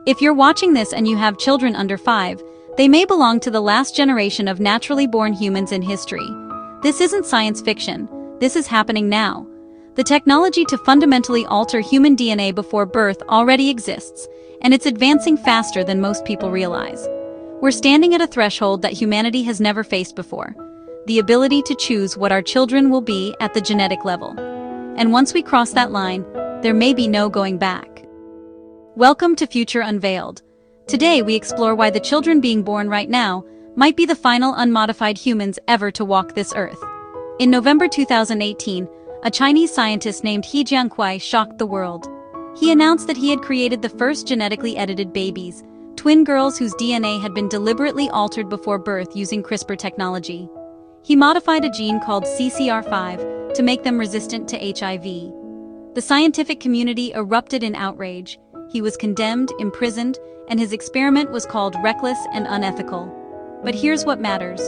If you're watching this and you have children under 5, they may belong to the last generation of naturally born humans in history. This isn't science fiction. This is happening now. The technology to fundamentally alter human DNA before birth already exists, and it's advancing faster than most people realize. We're standing at a threshold that humanity has never faced before: the ability to choose what our children will be at the genetic level. And once we cross that line, there may be no going back. Welcome to Future Unveiled. Today we explore why the children being born right now might be the final unmodified humans ever to walk this earth. In November 2018, a Chinese scientist named He Jiankui shocked the world. He announced that he had created the first genetically edited babies, twin girls whose DNA had been deliberately altered before birth using CRISPR technology. He modified a gene called CCR5 to make them resistant to HIV. The scientific community erupted in outrage. He was condemned, imprisoned, and his experiment was called reckless and unethical. But here's what matters.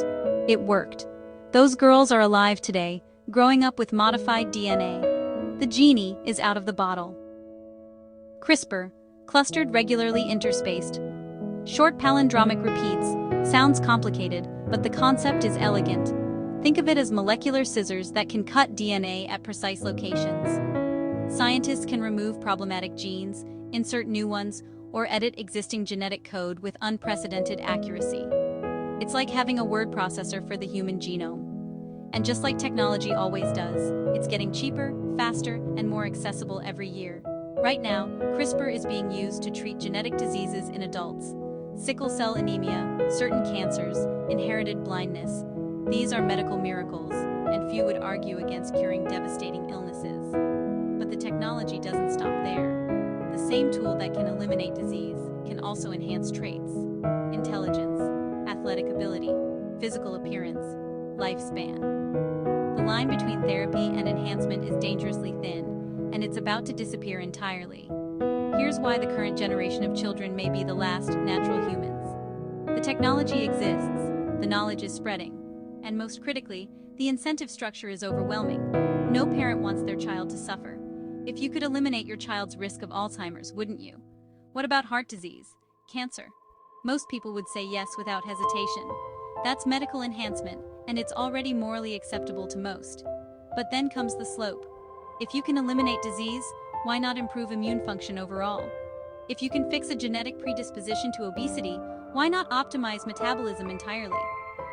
It worked. Those girls are alive today, growing up with modified DNA. The genie is out of the bottle. CRISPR, clustered regularly interspaced. Short palindromic repeats. Sounds complicated, but the concept is elegant. Think of it as molecular scissors that can cut DNA at precise locations. Scientists can remove problematic genes, insert new ones, or edit existing genetic code with unprecedented accuracy. It's like having a word processor for the human genome. And just like technology always does, it's getting cheaper, faster, and more accessible every year. Right now, CRISPR is being used to treat genetic diseases in adults. Sickle cell anemia, certain cancers, inherited blindness. These are medical miracles, and few would argue against curing devastating illnesses. But the technology doesn't stop there. The same tool that can eliminate disease can also enhance traits: intelligence, athletic ability, physical appearance, lifespan. The line between therapy and enhancement is dangerously thin, and it's about to disappear entirely. Here's why the current generation of children may be the last natural humans. The technology exists, the knowledge is spreading, and most critically, the incentive structure is overwhelming. No parent wants their child to suffer. If you could eliminate your child's risk of Alzheimer's, wouldn't you? What about heart disease, cancer? Most people would say yes without hesitation. That's medical enhancement, and it's already morally acceptable to most. But then comes the slope. If you can eliminate disease, why not improve immune function overall? If you can fix a genetic predisposition to obesity, why not optimize metabolism entirely?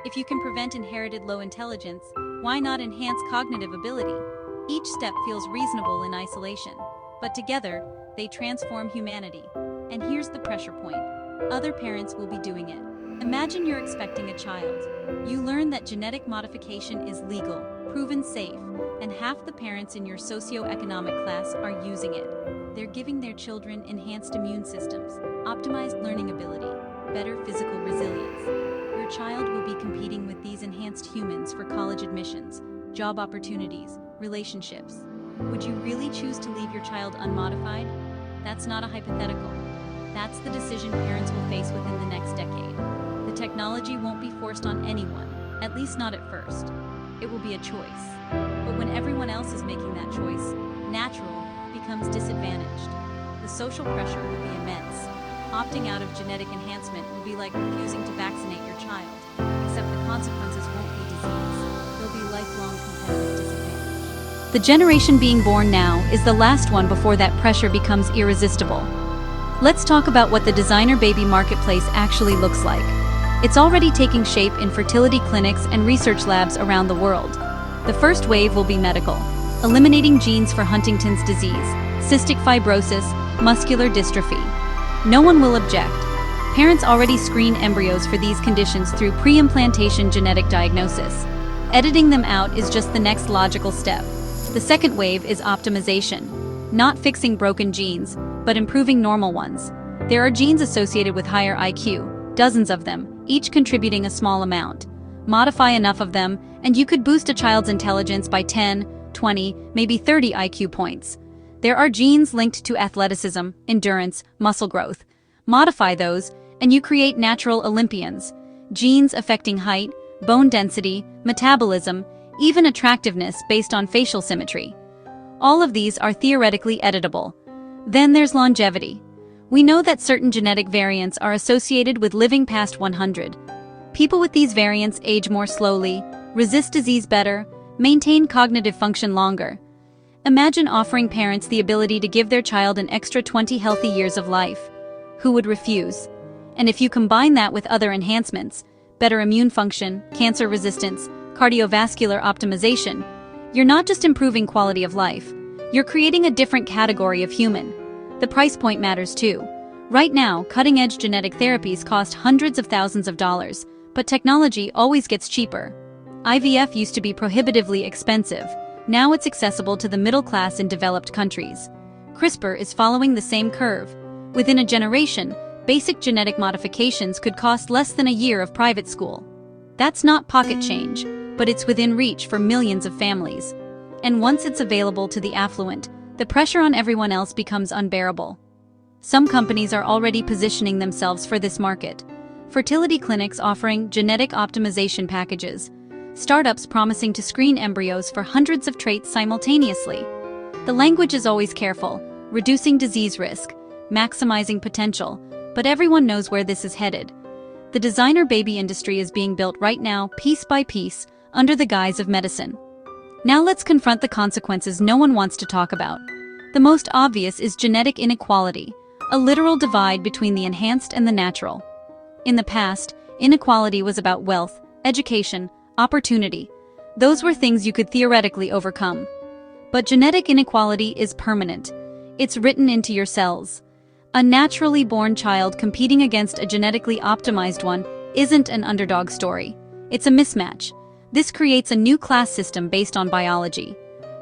If you can prevent inherited low intelligence, why not enhance cognitive ability? Each step feels reasonable in isolation, but together, they transform humanity. And here's the pressure point. Other parents will be doing it. Imagine you're expecting a child. You learn that genetic modification is legal, proven safe, and half the parents in your socioeconomic class are using it. They're giving their children enhanced immune systems, optimized learning ability, better physical resilience. Your child will be competing with these enhanced humans for college admissions, job opportunities, relationships. Would you really choose to leave your child unmodified? That's not a hypothetical. That's the decision parents will face within the next decade. The technology won't be forced on anyone, at least not at first. It will be a choice. But when everyone else is making that choice, natural becomes disadvantaged. The social pressure will be immense. Opting out of genetic enhancement will be like refusing to vaccinate your child, except the consequences won't be disease. They'll be lifelong competitive disadvantage. The generation being born now is the last one before that pressure becomes irresistible. Let's talk about what the designer baby marketplace actually looks like. It's already taking shape in fertility clinics and research labs around the world. The first wave will be medical, eliminating genes for Huntington's disease, cystic fibrosis, muscular dystrophy. No one will object. Parents already screen embryos for these conditions through pre-implantation genetic diagnosis. Editing them out is just the next logical step. The second wave is optimization, not fixing broken genes, but improving normal ones. There are genes associated with higher IQ, dozens of them, each contributing a small amount. Modify enough of them, and you could boost a child's intelligence by 10, 20, maybe 30 IQ points. There are genes linked to athleticism, endurance, muscle growth. Modify those, and you create natural Olympians. Genes affecting height, bone density, metabolism, even attractiveness based on facial symmetry. All of these are theoretically editable. Then there's longevity. We know that certain genetic variants are associated with living past 100. People with these variants age more slowly, resist disease better, maintain cognitive function longer. Imagine offering parents the ability to give their child an extra 20 healthy years of life. Who would refuse? And if you combine that with other enhancements, better immune function, cancer resistance, cardiovascular optimization, you're not just improving quality of life, you're creating a different category of human. The price point matters too. Right now, cutting-edge genetic therapies cost hundreds of thousands of dollars, but technology always gets cheaper. IVF used to be prohibitively expensive. Now it's accessible to the middle class in developed countries. CRISPR is following the same curve. Within a generation, basic genetic modifications could cost less than a year of private school. That's not pocket change, but it's within reach for millions of families. And once it's available to the affluent, the pressure on everyone else becomes unbearable. Some companies are already positioning themselves for this market. Fertility clinics offering genetic optimization packages. Startups promising to screen embryos for hundreds of traits simultaneously. The language is always careful, reducing disease risk, maximizing potential, but everyone knows where this is headed. The designer baby industry is being built right now, piece by piece, under the guise of medicine. Now let's confront the consequences no one wants to talk about. The most obvious is genetic inequality, a literal divide between the enhanced and the natural. In the past, inequality was about wealth, education, opportunity. Those were things you could theoretically overcome. But genetic inequality is permanent. It's written into your cells. A naturally born child competing against a genetically optimized one isn't an underdog story. It's a mismatch. This creates a new class system based on biology.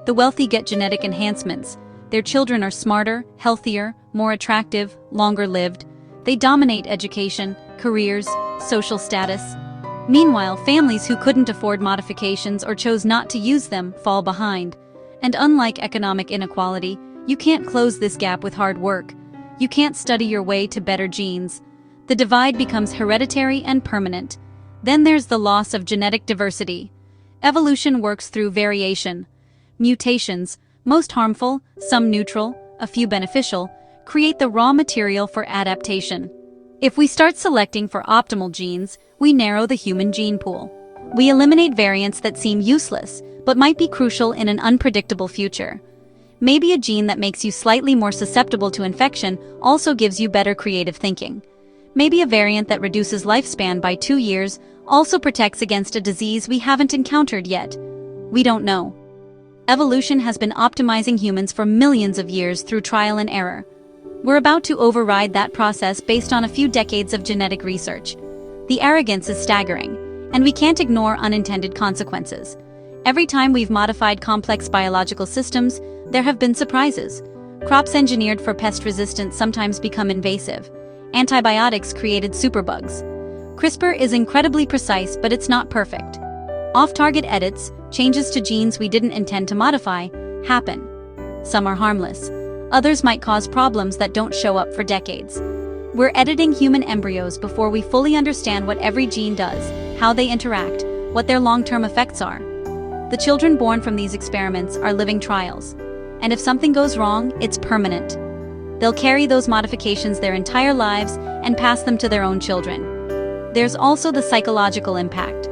The wealthy get genetic enhancements. Their children are smarter, healthier, more attractive, longer lived. They dominate education, careers, social status. Meanwhile, families who couldn't afford modifications or chose not to use them fall behind. And unlike economic inequality, you can't close this gap with hard work. You can't study your way to better genes. The divide becomes hereditary and permanent. Then there's the loss of genetic diversity. Evolution works through variation. Mutations, most harmful, some neutral, a few beneficial, create the raw material for adaptation. If we start selecting for optimal genes, we narrow the human gene pool. We eliminate variants that seem useless, but might be crucial in an unpredictable future. Maybe a gene that makes you slightly more susceptible to infection also gives you better creative thinking. Maybe a variant that reduces lifespan by 2 years also protects against a disease we haven't encountered yet. We don't know. Evolution has been optimizing humans for millions of years through trial and error. We're about to override that process based on a few decades of genetic research. The arrogance is staggering, and we can't ignore unintended consequences. Every time we've modified complex biological systems, there have been surprises. Crops engineered for pest resistance sometimes become invasive. Antibiotics created superbugs. CRISPR is incredibly precise, but it's not perfect. Off-target edits, changes to genes we didn't intend to modify, happen. Some are harmless. Others might cause problems that don't show up for decades. We're editing human embryos before we fully understand what every gene does, how they interact, what their long-term effects are. The children born from these experiments are living trials. And if something goes wrong, it's permanent. They'll carry those modifications their entire lives and pass them to their own children. There's also the psychological impact.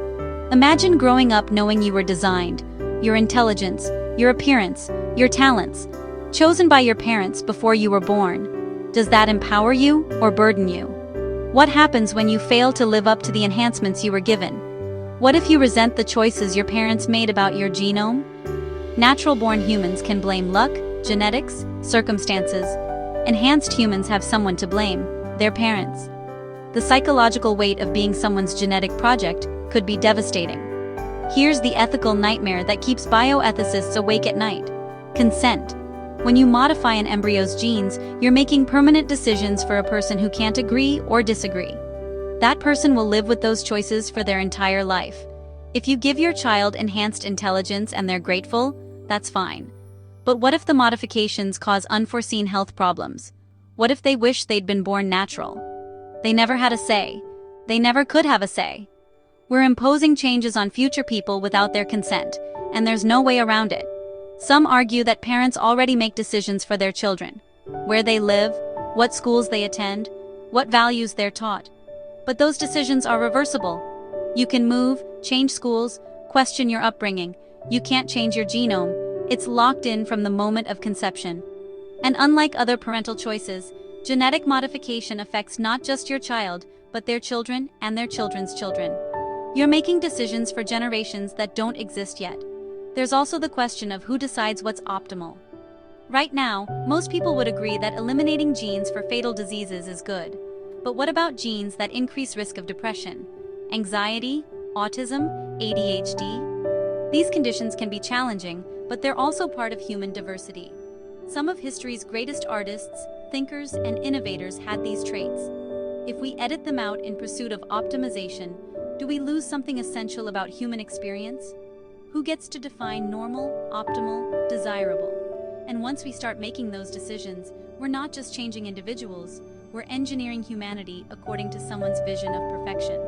Imagine growing up knowing you were designed, your intelligence, your appearance, your talents, chosen by your parents before you were born. Does that empower you or burden you? What happens when you fail to live up to the enhancements you were given? What if you resent the choices your parents made about your genome? Natural-born humans can blame luck, genetics, circumstances. Enhanced humans have someone to blame, their parents. The psychological weight of being someone's genetic project could be devastating. Here's the ethical nightmare that keeps bioethicists awake at night. Consent. When you modify an embryo's genes, you're making permanent decisions for a person who can't agree or disagree. That person will live with those choices for their entire life. If you give your child enhanced intelligence and they're grateful, that's fine. But what if the modifications cause unforeseen health problems? What if they wish they'd been born natural? They never had a say. They never could have a say. We're imposing changes on future people without their consent, and there's no way around it. Some argue that parents already make decisions for their children. Where they live, what schools they attend, what values they're taught. But those decisions are reversible. You can move, change schools, question your upbringing. You can't change your genome. It's locked in from the moment of conception. And unlike other parental choices, genetic modification affects not just your child, but their children and their children's children. You're making decisions for generations that don't exist yet. There's also the question of who decides what's optimal. Right now, most people would agree that eliminating genes for fatal diseases is good. But what about genes that increase risk of depression, anxiety, autism, ADHD? These conditions can be challenging, but they're also part of human diversity. Some of history's greatest artists, thinkers, and innovators had these traits. If we edit them out in pursuit of optimization, do we lose something essential about human experience? Who gets to define normal, optimal, desirable? And once we start making those decisions, we're not just changing individuals, we're engineering humanity according to someone's vision of perfection.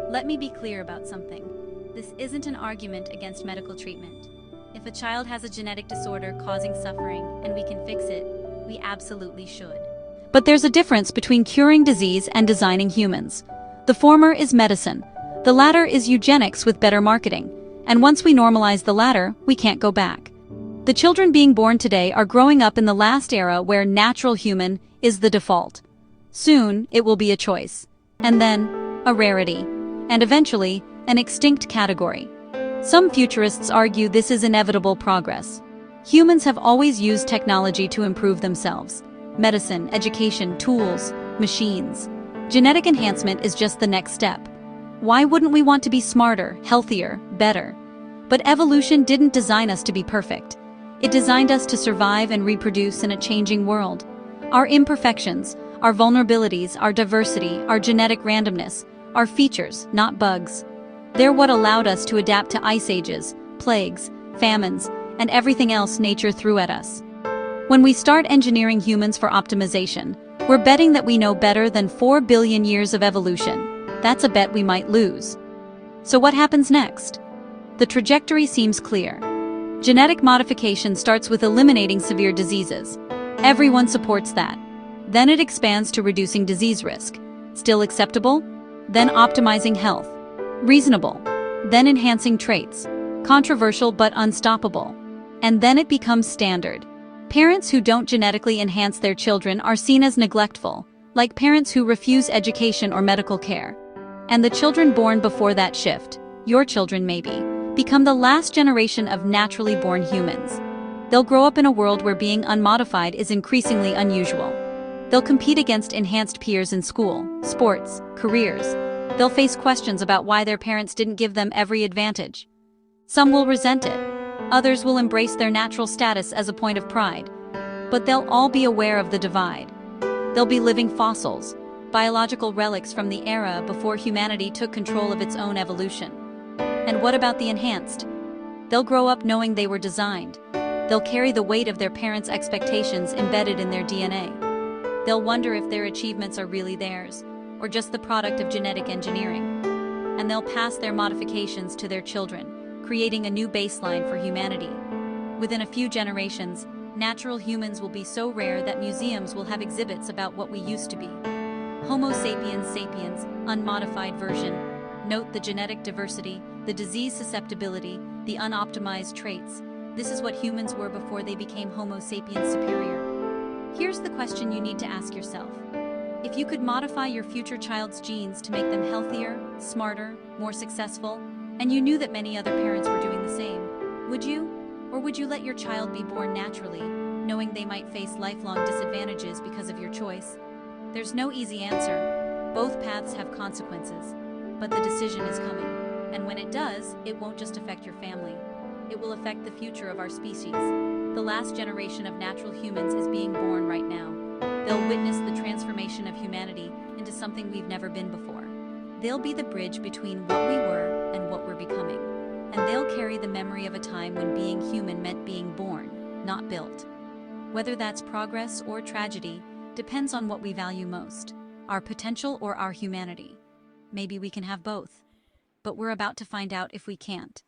Let me be clear about something. This isn't an argument against medical treatment. If a child has a genetic disorder causing suffering and we can fix it, we absolutely should. But there's a difference between curing disease and designing humans. The former is medicine. The latter is eugenics with better marketing. And once we normalize the latter, we can't go back. The children being born today are growing up in the last era where natural human is the default. Soon, it will be a choice. And then, a rarity. And eventually, an extinct category. Some futurists argue this is inevitable progress. Humans have always used technology to improve themselves. Medicine, education, tools, machines. Genetic enhancement is just the next step. Why wouldn't we want to be smarter, healthier, better? But evolution didn't design us to be perfect. It designed us to survive and reproduce in a changing world. Our imperfections, our vulnerabilities, our diversity, our genetic randomness, are features, not bugs. They're what allowed us to adapt to ice ages, plagues, famines, and everything else nature threw at us. When we start engineering humans for optimization, we're betting that we know better than 4 billion years of evolution. That's a bet we might lose. So what happens next? The trajectory seems clear. Genetic modification starts with eliminating severe diseases. Everyone supports that. Then it expands to reducing disease risk. Still acceptable? Then optimizing health. Reasonable. Then enhancing traits. Controversial but unstoppable. And then it becomes standard. Parents who don't genetically enhance their children are seen as neglectful, like parents who refuse education or medical care. And the children born before that shift, your children maybe, become the last generation of naturally born humans. They'll grow up in a world where being unmodified is increasingly unusual. They'll compete against enhanced peers in school, sports, careers. They'll face questions about why their parents didn't give them every advantage. Some will resent it. Others will embrace their natural status as a point of pride. But they'll all be aware of the divide. They'll be living fossils, biological relics from the era before humanity took control of its own evolution. And what about the enhanced? They'll grow up knowing they were designed. They'll carry the weight of their parents' expectations embedded in their DNA. They'll wonder if their achievements are really theirs, or just the product of genetic engineering. And they'll pass their modifications to their children, creating a new baseline for humanity. Within a few generations, natural humans will be so rare that museums will have exhibits about what we used to be. Homo sapiens sapiens, unmodified version. Note the genetic diversity, the disease susceptibility, the unoptimized traits. This is what humans were before they became Homo sapiens superior. Here's the question you need to ask yourself. If you could modify your future child's genes to make them healthier, smarter, more successful, and you knew that many other parents were doing the same, would you? Or would you let your child be born naturally, knowing they might face lifelong disadvantages because of your choice? There's no easy answer. Both paths have consequences, but the decision is coming. And when it does, it won't just affect your family. It will affect the future of our species. The last generation of natural humans is being born right now. They'll witness the transformation of humanity into something we've never been before. They'll be the bridge between what we were and what we're becoming. And they'll carry the memory of a time when being human meant being born, not built. Whether that's progress or tragedy depends on what we value most, our potential or our humanity. Maybe we can have both. But we're about to find out if we can't.